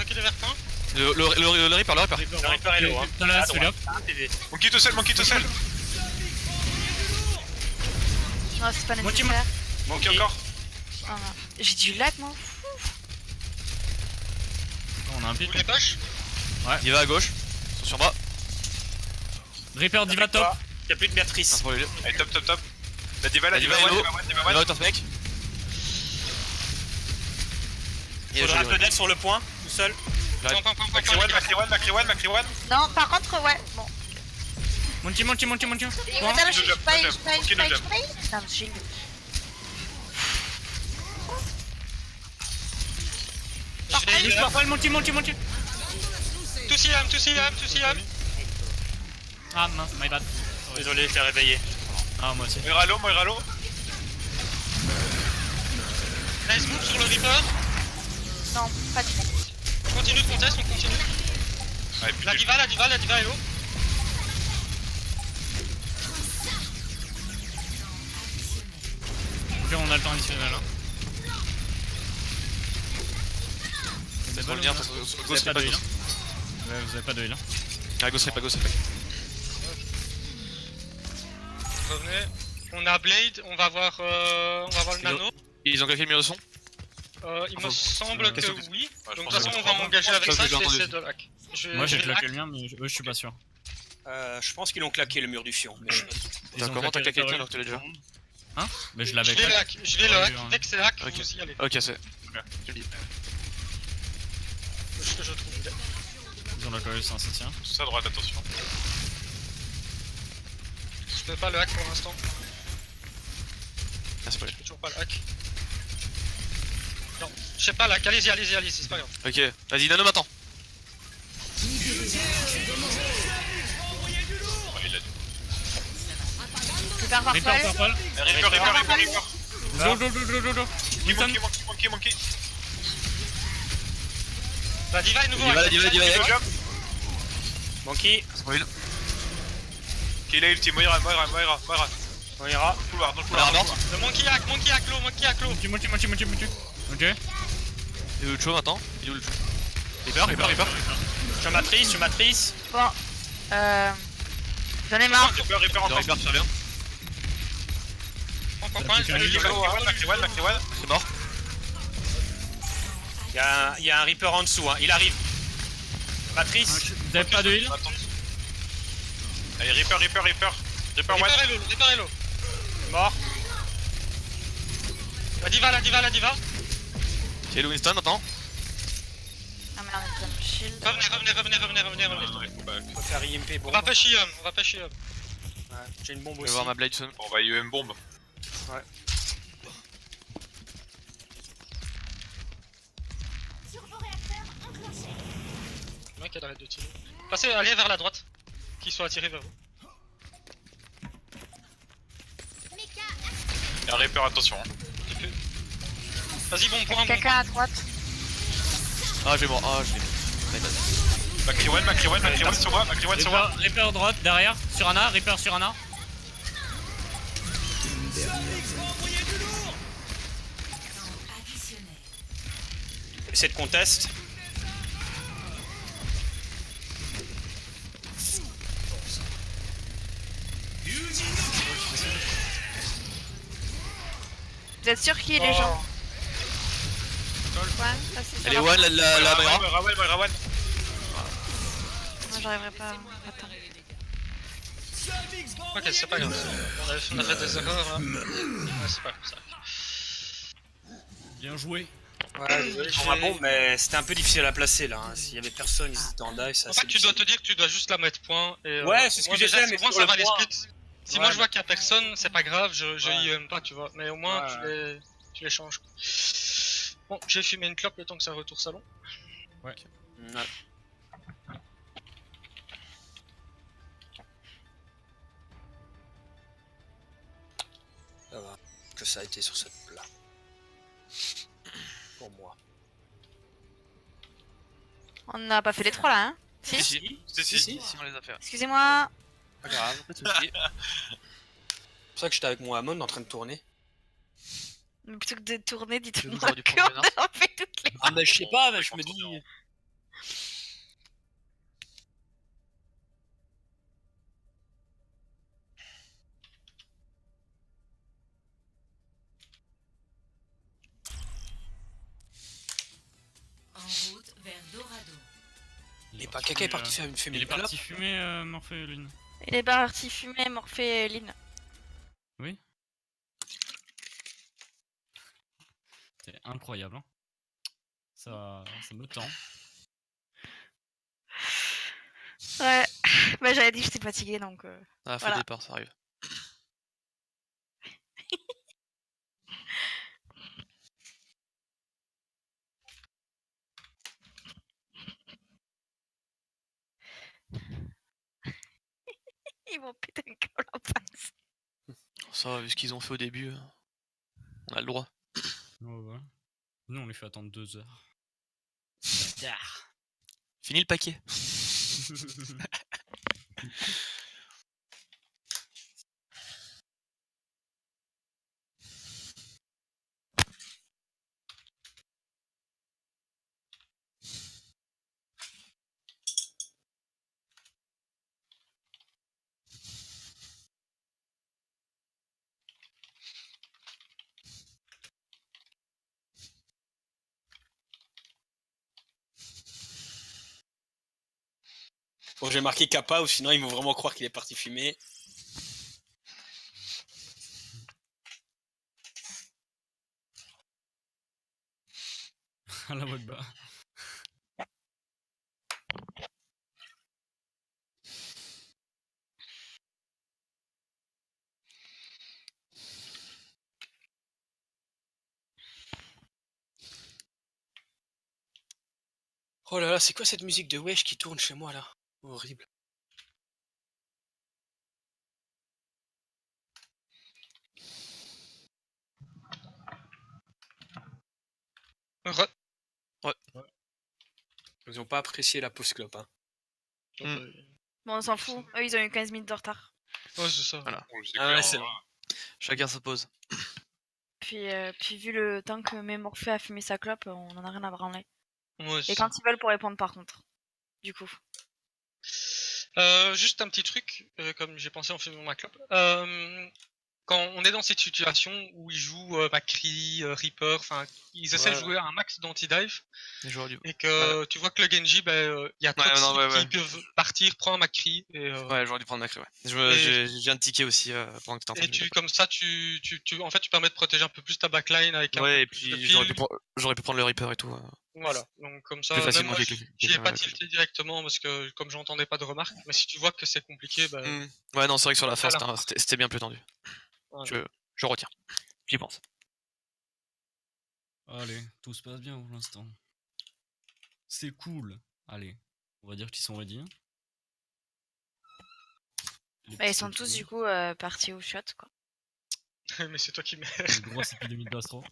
Le Reaper. Le Reaper est low, hein. Dans la À celui-là. droite. Un PV. Monkey tout seul. Non, c'est pas Moitié nécessaire. Monkey encore. Ah, non. J'ai du lag, moi. On a un Vous pic. les poches? Il va à gauche. Ils sont sur moi. Reaper Diva top. Y'a plus de matrice. Pour les deux. Allez, top. La Diva La Diva est low. Il va one. attendre mec. Il Faudra un peu d'aide sur le point, tout seul. Makriwan. Non, par contre, ouais. Bon. Monty. Et Point. attends, je Kill suis pas job. Putain, je shield. Monty. Tout Siam. Ah mince, my bad. Désolé, je t'ai réveillé. Ah, moi aussi. Moira low. Nice move sur le Reaper. Non, pas du tout. On continue de contest, Allez, plus La de- Diva est low. Ok, on a le temps additionnel. Hein. C'est Faut pas le dire, le parce que Vous Ghost avez pas de Rip, heal. Ouais, vous avez pas de heal. Ah, Ghost Rip, Ghost Rip. Revenez. On a Blade, on va voir le nano. Ils ont claqué le mur de son. Il me semble que qu'est-ce oui. Ouais, je Donc de pense toute façon, que on je va crois m'engager avec Ça, ça, j'ai je vais entendu essayer aussi. de hack. Moi j'ai vais claqué hack. le mien, mais eux je suis pas sûr. Je pense qu'ils ont claqué le mur du fion. Mais je sais pas. Ils ont Comment t'as claqué le tien Reaper alors que tu l'as déjà? Hein? Mais je Je l'avais vais le claqué. hack, je vais le Ouais, hack. ouais. Dès que c'est hack, Ok. vous y allez. Ok, c'est. Tu le dis. Ce que je trouve. Ils ont la colle, ça tient. Tout ça à droite, attention. Je peux pas le hack pour l'instant. Ah, c'est pas Je peux toujours pas le hack. Non, je sais pas le hack. Allez-y, allez-y, allez-y, c'est pas grave. Ok, vas-y, Nano m'attend. Ouais, il a dit. Reaper Reaper Purple. purple. Reaper. Go. Monkey. La diva est nouveau. Diva, hack. la diva, hack. Monkey. Spoil. Ok, il a ulti. Moira. On ira. Couloir, dans le On couloir. est morte. Le monkey hack low, monkey hack low. Multi. Ok. Il est où le show maintenant? Il est où le show? Reaper. Je suis matrice. Bon. J'en ai marre. Reaper en Le face. Reaper sur bien. Prends, Macri-One. C'est mort. Il y a un Reaper en dessous, hein. Il arrive. Matrice. Vous avez pas de heal? Attends. Allez, Reaper One. Reaper est low. Mort. La diva. C'est le Winston maintenant. Ah merde, ça me shield. Revenez. Faut faire IMP. Bon. On va pêcher Yum. Ouais, j'ai une bombe Je vais aussi. voir ma blade son. On va UM bombe. Le mec, elle arrête de tirer. Allez vers la droite. Qu'ils soient attirés vers vous. Il y a un Reaper, attention. Tu peux. Vas-y, bon point. Quelqu'un à droite. Ah, je vais mort. Ah, je vais. Macri-One sur moi. Reaper droite derrière. Sur Ana. Reaper sur Ana. Additionnel. Essaie de contest. Vous êtes sûr qui est les gens? Ouais, ça c'est Elle est sur one, la Moira. Moira One. Moi j'arriverai pas. Attends. Ok, c'est pas grave. On a fait des erreurs là. Ouais, c'est pas grave, ça arrive. Bien joué. Ouais, désolé pour ma bombe, mais c'était un peu difficile à placer là. Hein. S'il y avait personne, ils étaient en dive, ça. En fait, tu dois te dire que tu dois juste la mettre point. Et, Ouais, c'est ce moi, que j'ai déjà, fait, mais moi sur ça le va les point. split. Si Ouais, moi je vois mais- qu'il y a personne, c'est pas grave, je Ouais. IEM pas, tu vois. Mais au moins Ouais. tu les changes. Bon, j'ai fumé une clope le temps que ça retourne salon. Ouais. Ça va. Que ça a été sur cette plat. Pour moi. On n'a pas fait les trois là, hein? Si? Si, on les a fait. Excusez-moi. Pas grave. Pas de soucis. C'est pour ça que j'étais avec mon Hamon en train de tourner. Mais plutôt que de tourner, Le dites-moi bougeoir du qu'on premier nain. a fait toutes les. Ah, mais je sais pas, mais je me dis. En route vers Dorado. Et pas quelqu'un est parti faire une fumée Il est de clope. parti fumer Morphéoline. Il est parti fumer, Morphée et Lynn. Oui. C'est incroyable. Hein. Ça me tend. Ouais. Bah j'avais dit que j'étais fatiguée donc. Ah, faux Voilà. départ, ça arrive. Ils vont péter un câble en face. Ça va, vu ce qu'ils ont fait au début, on a le droit. Ouais. Nous on les fait attendre 2 heures. Fini le paquet. Bon, j'ai marqué Kappa ou sinon ils vont vraiment croire qu'il est parti fumer. À la voix de bas. Oh là là, c'est quoi cette musique de Wesh qui tourne chez moi là? Horrible. Re- Ils ont pas apprécié la pause clope. Hein. Bon, on s'en fout. Eux, ils ont eu 15 minutes de retard. Ouais, c'est ça. Voilà. Bon, je dis Ah que, ouais, c'est hein, bon. Chacun se pose. Puis vu le temps que Mémorphée a fumé sa clope, on en a rien à branler. Ouais, c'est Et ça. quand ils veulent pour répondre par contre. Du coup. Juste un petit truc, comme j'ai pensé en faisant ma clope. Quand on est dans cette situation où ils jouent Macri, Reaper, enfin, ils essaient de Ouais. jouer un max d'anti-dive, Les joueurs du. et que tu vois que le Genji, il y a trop de non, cibles ouais. qui peuvent partir, prendre un Macri, et, Ouais, j'aurais dû prendre Macri, ouais. Et- J'ai un ticket aussi pendant que t'es en train et de. comme ça, en fait, tu permets de protéger un peu plus ta backline avec un Ouais, et peu plus de puis pile. j'aurais pu prendre le Reaper et tout. Voilà, donc comme ça, Plus même facilement moi, qu'avec j'y ai quelqu'un pas avec- tilté directement parce que comme j'entendais pas de remarques, mais si tu vois que c'est compliqué, Ouais, non, c'est vrai que sur la fin, Voilà. c'était bien plus tendu. Voilà. Je retiens. J'y pense. Allez, tout se passe bien pour l'instant. C'est cool. Allez, on va dire qu'ils sont ready. Les Bah, ils petits sont tous petits du coup partis au shot quoi. Mais c'est toi qui mets. Une grosse épidémie de gastro.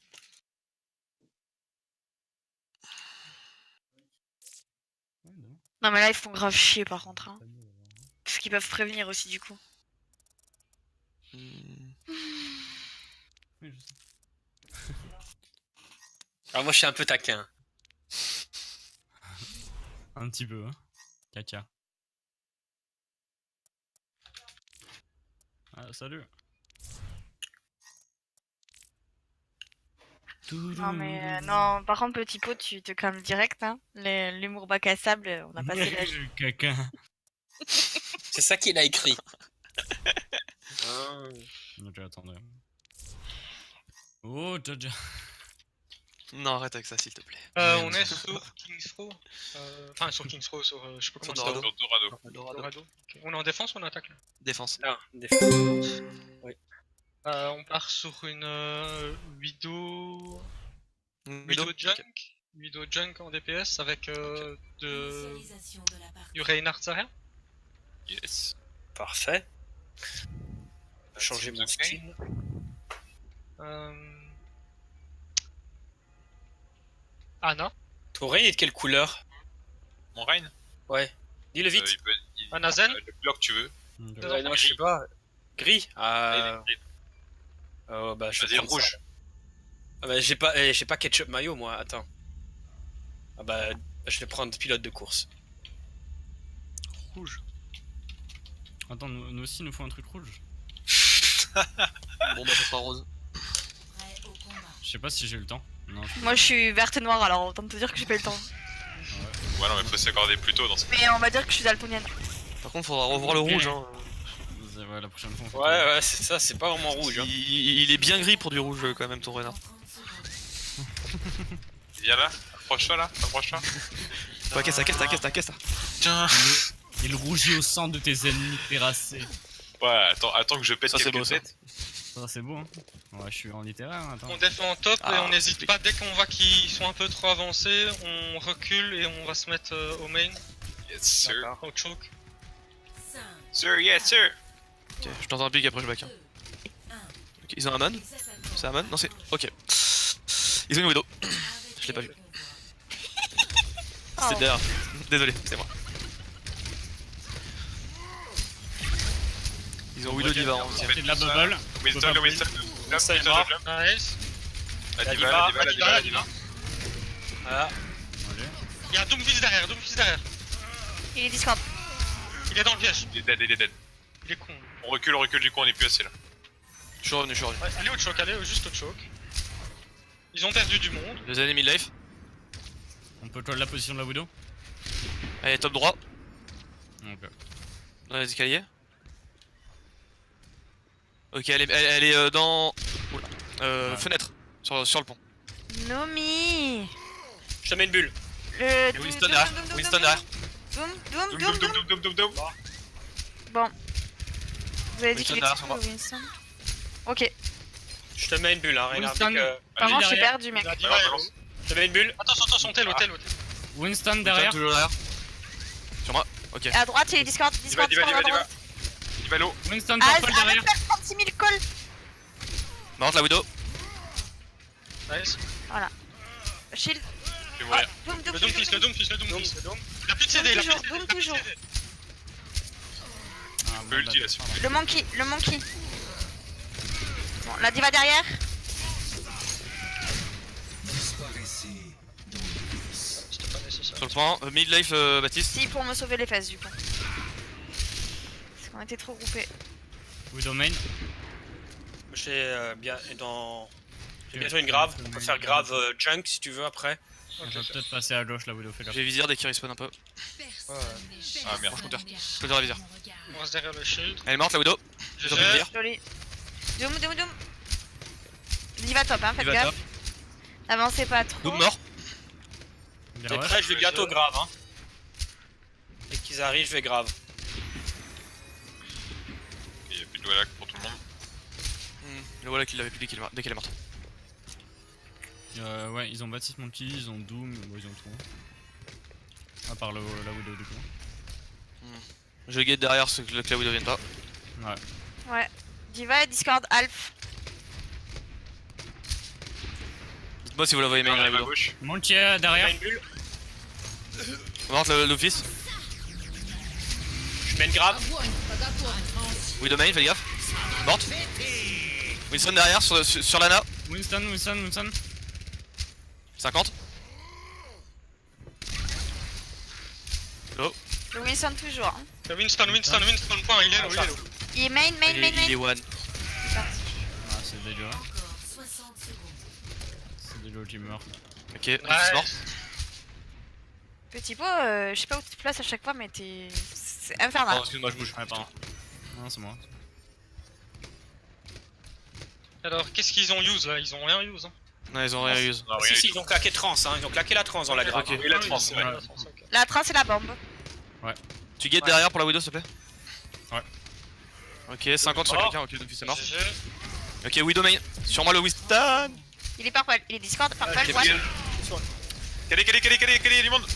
Ouais, non. Non mais là ils font grave chier par contre. Hein. Parce qu'ils peuvent prévenir aussi du coup. Hmm. Oui, je sais. Alors moi je suis un peu taquin. Un petit peu, hein. Caca. Ah, salut. Non mais non, par contre petit pot tu te calmes direct hein. L'humour bac à sable, on a passé l'âge. Caca. C'est ça qu'il a écrit. Ah. Ok, attendez. Oh, Jaja. Non, arrête avec ça, s'il te plaît. On est sur King's Row. Enfin, sur King's Row, je sais pas comment Sur ça Dorado. Sur Dorado. Dorado. Ok. On est en défense ou on attaque là Défense. Là, défense. On part sur une Widow Widow. Junk. Widow Junk en DPS avec du Visualisation de la partie. Reinhardt Zarya. Yes. Parfait. Changer mon style. Anna. Ton raid est de quelle couleur? Mon Reign Ouais. Dis-le vite. Anna Zen. La couleur que tu veux. Non, je sais pas. Gris. Ah, il est- Oh, bah, je Vas-y, vais prendre rouge. ça. Ah bah, j'ai pas ketchup maillot moi, attends. Ah bah, je vais prendre pilote de course. Rouge. Attends, nous aussi, il nous faut un truc rouge. Bon, bah, ça sera rose. Prêt au combat. Je sais pas si j'ai eu le temps. Non, Moi je suis verte et noire alors autant te dire que j'ai pas eu le temps. Ouais, non, mais faut s'accorder plus tôt dans ce Mais on va dire que je suis daltonienne. Par contre, faudra revoir le rouge. Hein. ouais, la prochaine fois. on fait Ouais, c'est ça, c'est pas vraiment rouge. Hein. Il est bien gris pour du rouge quand même, ton renard. 30 secondes. Viens là, approche-toi là, approche-toi. Ouais, qu'est-ce ça. Tiens. Il rougit au sang de tes ennemis terrassés. Ouais, attends que je pète Ça, c'est quelques beau, ça. têtes. Ça, c'est beau, hein. Ouais, je suis en littéraire, hein, attends. On défend en top et Ah, on n'hésite oui. pas, dès qu'on voit qu'ils sont un peu trop avancés, on recule et on va se mettre au main, Yes, sir. au choke. 5, Sir, yes, sir. Ok, je tente un pic après je back. Hein. 2, 1. Ok, ils ont un Amon. C'est Amon. Non, c'est. Ok. Ils ont une Widow. Je l'ai pas vu. Oh. C'est derrière. Désolé, c'est moi. Ils ont Widow Diva en C'est de la bubble. Winston, le Winston. Ça, il est Winston, mort. le jump. Nice. La La diva, diva, la diva, la diva. Voilà. Allez. Il y a Doomfist derrière, Doomfist derrière. Il est discord. Il est dans le piège, Il est dead, il est dead. il est con. On recule du coup, on est plus assez là. Je suis revenu. Ouais, allez au choke, juste au choke. Ils ont perdu du monde. Les ennemis de life. On peut coller la position de la Widow. Allez, top droit. Ok. Dans les escaliers. Ok, elle est dans... Oula. Ouais. Fenêtre, sur le pont. Nomi. Je te mets une bulle. Le. Et Winston derrière. Winston derrière. Doom. Bon. Vous avez dit Winston qu'il derrière était sur cool, moi. Winston. Ok. Je te mets une bulle, hein, Reynard. Winston. Par contre, je suis derrière. perdu, mec. La diva Alors, est balance. Je te mets une bulle. Attention, hôtel. Winston derrière. Toujours derrière. Sur moi. Ok. À droite, il est Discord. Discord, Diva, Discord à droite. Il va l'eau. Winston Ah, purple derrière. arrête de faire 36 000 calls. Par contre, la Widow. Nice. Shield. Je vais mourir. Doom, Le Doom fils. Doom. Il a plus de CD, il a plus de CD. Doom toujours. Ah, bon, Peu ulti bah, là-dessus. Le monkey. Bon, la diva derrière. C'était pas nécessaire. Sur le point. Mid-life, Baptiste. Si, pour me sauver les fesses, du coup. Parce qu'on était trop groupés. Widow main. J'ai bien dans. J'ai bientôt une grave. On peut faire grave junk si tu veux après. Je vais peut-être passer à gauche, la Widow, fais gaffe. J'ai visir dès qu'il respawn un peu. Ah merde. Je peux la visir. On reste derrière le shield. Elle est morte, la Widow. GG. J'ai envie de dire. Joli. Doom. Diva top, hein, faites Il va gaffe. top. N'avancez pas trop. Doom mort. T'es prêt, je vais bientôt grave. Hein. Dès qu'ils arrivent, je vais grave. Il y a plus de Wallach pour tout le monde. Le voilà qu'il l'avait plus dès qu'elle est morte. Ouais, ils ont Baptiste Monkey, ils ont Doom, bon, ils ont tout. À part la Widow du coup. Je guette derrière ce que la Widow vienne pas. Ouais. Ouais. Diva et Discord Alph. Dites-moi si vous la voyez main Il la arrive à Widow. gauche. Monkey T'as derrière. une bulle. Morte l'office. Je mets une grave. Widow main, fais gaffe. Morte. Winston derrière sur Lana. Winston. 50. Le Winston toujours. Hein. Le Winston, point, il est low. Il est main. Il est one. C'est parti. Ah, c'est dégueu. Encore 60 secondes. C'est dégueu qui meurt. Ok, l'office mort. Petit pot, je sais pas où tu te places à chaque fois, mais t'es. C'est infernal. Oh, excuse-moi, je bouge. Ouais, pardon. Non, c'est moi. Alors, qu'est-ce qu'ils ont use là? Ils ont rien use. Hein. Non, ils ont rien use. Non, rien Si, du ils ont claqué trans, hein. Ils ont claqué la trans dans la grave. Ok. Et la trans, ouais. La trace et la bombe. Tu guettes derrière pour la Widow, s'il te plaît. Ouais. Ok, 50 sur Oh. quelqu'un, ok, l'office est mort. GG. Ok, Widow main. Sur moi le Winston. Il est purple, il est Discord, purple, Ok, one. Calé, du monde.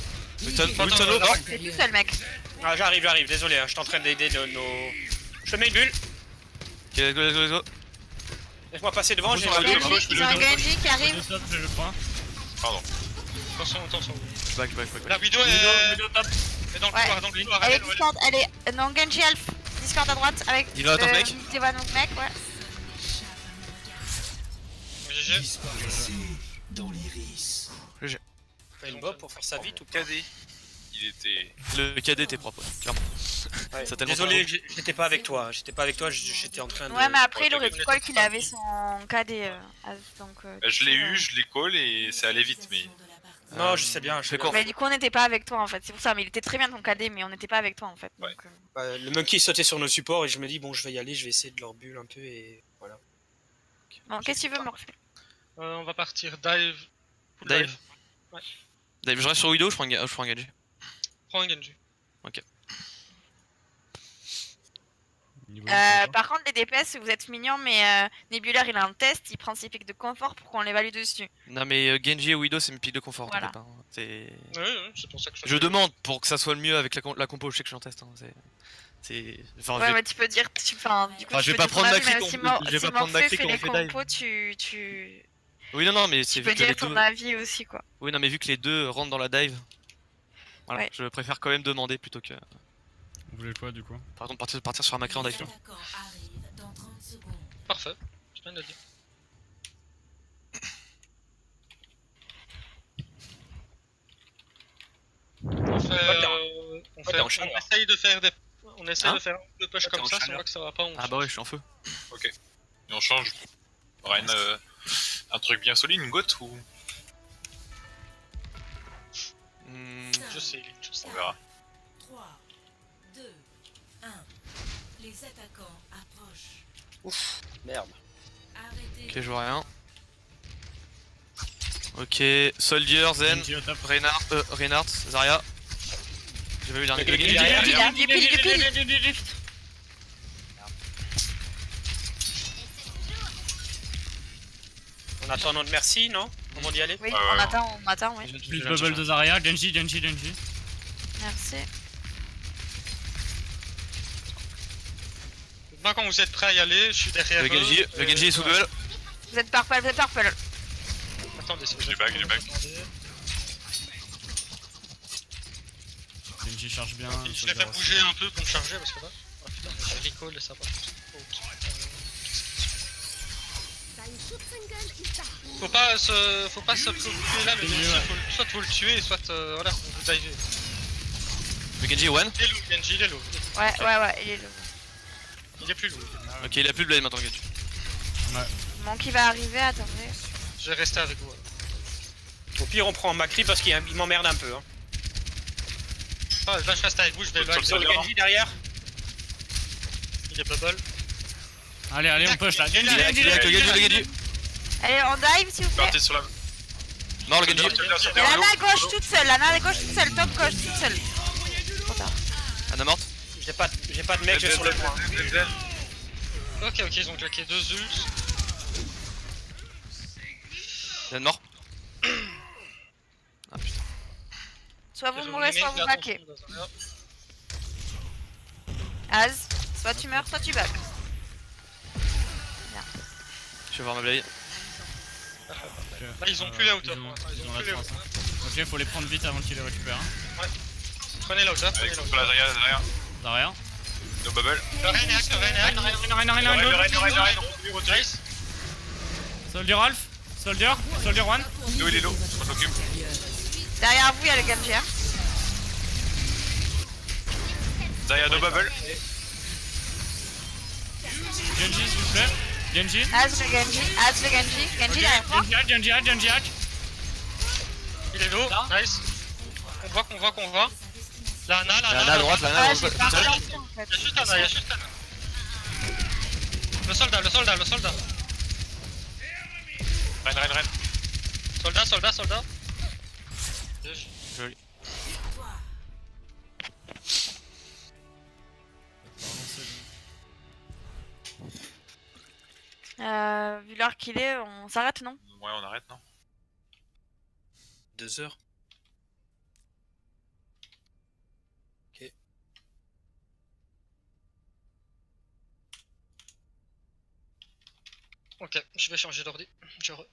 Winston low, mort. C'est tout seul, mec. Ah, j'arrive, désolé, hein. Je suis en train d'aider nos. Je te mets une bulle. Ok, let's go. Laisse-moi passer devant, j'ai Attention, une la bulle. gauche, Ils ont un Genji qui arrive. Je stop, je crois. Pardon. Attention. Back. La Widow Widow top. est dans le Ouais. couloir, Elle est Discord, elle est. Non, Genji Alpha. Discord à droite avec. Diva top mec. Diva donc mec, ouais. GG. Fais une bob pour faire ça vite ou pas? Cadet. Il était. Le KD était propre, clairement. Ouais. Ça a tellement Désolé, pas j'étais pas avec toi. J'étais en train de. Ouais, mais après, il Ok, aurait on pu est call tous qu'il partis. avait son KD. Donc. Je l'ai eu, je l'ai call et ça allait vite, mais. Non, je sais bien. je fais court. Mais du coup, on n'était pas avec toi en fait. C'est pour ça, mais il était très bien ton KD, mais on n'était pas avec toi en fait. Ouais. Donc, Le monkey sautait sur nos supports et je me dis, bon, je vais y aller, je vais essayer de leur bulle un peu et voilà. Bon, qu'est-ce que tu veux, Morphe? On va partir dive. Full Dive. Ouais. Dive, je reste sur Widow, je prends un Genji. Prends un Genji. Niveau de Par contre, les DPS, vous êtes mignons, mais Nebulaire il a un test, il prend ses pics de confort pour qu'on l'évalue dessus. Non mais Genji et Widow c'est mes pics de confort. Voilà. t'inquiète pas, hein. C'est... Ouais, c'est pour ça que Je demande pour que ça soit le mieux avec la compo, je sais que je suis en test. Hein. Enfin, Ouais, mais tu peux dire. Enfin, du coup, Enfin, tu je vais peux pas dire ton prendre ma avis, clique, même si je vais si pas prendre ma Morphée clique fait et on les fait dive. compos, tu Oui non mais c'est peux vu que les dire ton deux... avis aussi, quoi. Oui non mais vu que les deux rentrent dans la dive, voilà, Ouais. je préfère quand même demander plutôt que... Vous voulez quoi du coup? Par exemple partir sur un macré en dive. L'attaquant arrive dans 30 secondes. Parfait. Je viens de le dire. On fait. t'es en chaleur. On essaye de faire des. On essaye Hein de faire un peu de push Toi, t'es comme en ça, si on chaleur. voit que ça va pas. On Ah bah ouais je suis en feu. Et on change. Ren, un truc bien solide, une gote ou. Hmm, Je sais, je sais. On verra. 3, 2, 1. Les attaquants approchent. Ouf, merde. Arrêtez. Ok, je vois rien. Ok, Soldier, Zen, Genji au top. Reinhardt, Zarya. J'ai pas vu le dernier. Genji, Genji. derrière. Du pile. On attend notre merci, non? Comment d'y aller? Oui, Ouais, on ouais. attend, oui. Plus bubble de Zarya, Genji. Merci. Maintenant, quand vous êtes prêts à y aller, je suis derrière Le Genji, eux. le Genji est sous duel. Vous êtes purple, vous êtes purple. Attendez, c'est J'ai back, j'ai back. Genji charge bien. Je les fais bouger un peu pour me charger parce que là. Oh putain, j'ai recall et ça va. Faut pas se préoccuper là, le Genji, soit faut le tuer, soit voilà, vous divez. Le Genji est one. Il est low, Genji, il est low. Ouais, il est low. Il est plus low. Ok, il a plus de blade maintenant, le Genji. Mon qui va arriver, attendez. Je vais rester avec vous. Au pire, on prend Macri parce qu'il m'emmerde un peu. Hein. Ah, là, je reste avec vous, je vais le Sur le Genji derrière. Il est bubble. Allez, on push là. Genji, Il est avec le Genji, le Genji. Allez, on dive s'il vous plaît. Partez sur la. Mort, le Genji. Et Lana à gauche toute seule, top gauche toute seule. Trop tard. Anna morte. J'ai pas de mec sur le point. Ok, ils ont claqué 2 ults. Zen mort. Ah putain. Soit vous Ils ont mourrez, mis soit main, vous fais baquez. attention, Az, soit tu meurs, soit tu back. Je vais voir ma blade. Là, ils ont plus la hauteur. Ils ont Ils ont la plus la trace. hauteur. Ok, faut les prendre vite avant qu'ils les récupèrent. Prenez la hauteur, prenez Avec la sur la hauteur. Zarya, Zarya. Zarya. No bubble. Le Rein est hack, le Rein est hack. Le Rein, Nice. Soldier Alph. Soldier one. Nous il est low, on s'occupe. Derrière vous, il y a le Genji. Hein. Zarya no bubble. Genji, s'il vous plaît. Genji. Az le Genji. Genji derrière toi. Genji hack. Il est low, nice. On voit. La Ana, Anna à droite, Anna à Ah, j'ai droite. pas Seul. relancé en fait. Il y a juste Ana. Le soldat. Rein. Soldat. Joli. Vu l'heure qu'il est, on s'arrête, non? Ouais, on arrête, non? 2 heures. Ok, je vais changer d'ordi. Je re.